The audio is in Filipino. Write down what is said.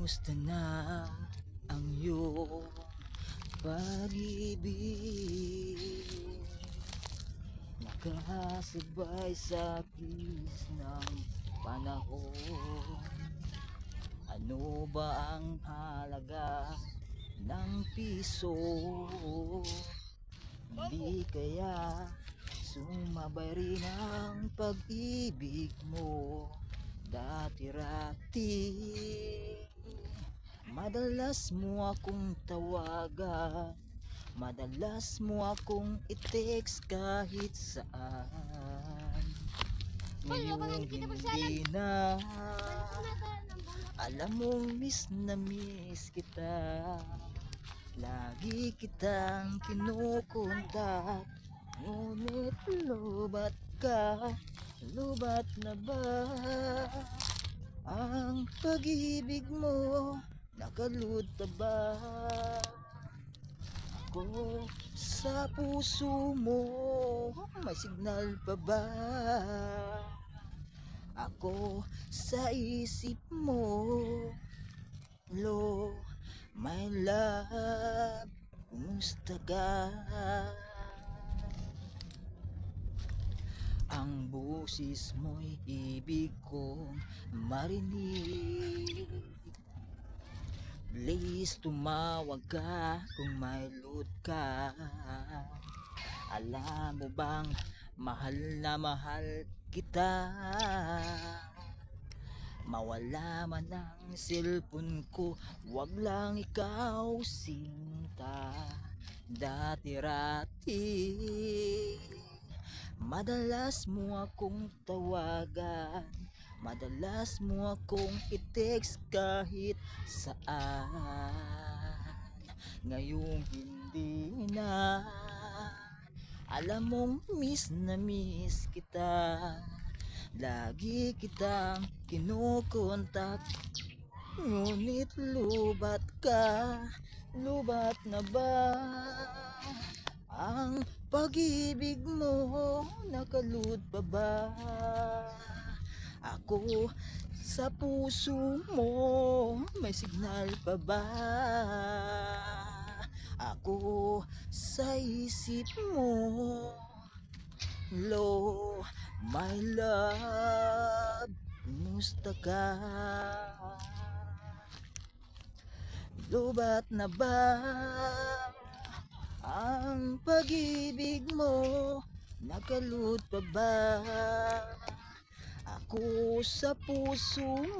Kumusta na ang iyong pag-ibig? Nakasabay sa kiss ng panahon. Ano ba ang halaga ng piso? Hindi kaya sumabay rin ang pag-ibig mo dati-rati. Madalas mo akong tawagan, madalas mo akong i-text kahit saan. Ngayong hindi na, alam mong miss na miss kita. Lagi kitang kinukontak, ngunit lubat ka. Lubat na ba ang pag-ibig mo? Nakaluta ba ako sa puso mo? May signal pa ba ako sa isip mo? Hello, my love, kumusta ka? Ang boses mo'y ibig kong marinig. Please tumawag ka kung may load ka. Alam mo bang mahal na mahal kita? Mawala man ang cellphone ko, wag lang ikaw sinta. Dati-rati madalas mo akong tawagan, madalas mo akong i-text kahit saan. Ngayong hindi na, alam mong miss na miss kita. Lagi kitang kinukontak, ngunit lubat ka. Lubat na ba ang pag-ibig mo? Nakalud pa ba ako sa puso mo? May signal pa ba ako sa isip mo? Hello, my love, kumusta ka? Lubat na ba ang pag-ibig mo? Nakalud pa ba ako sa puso mo?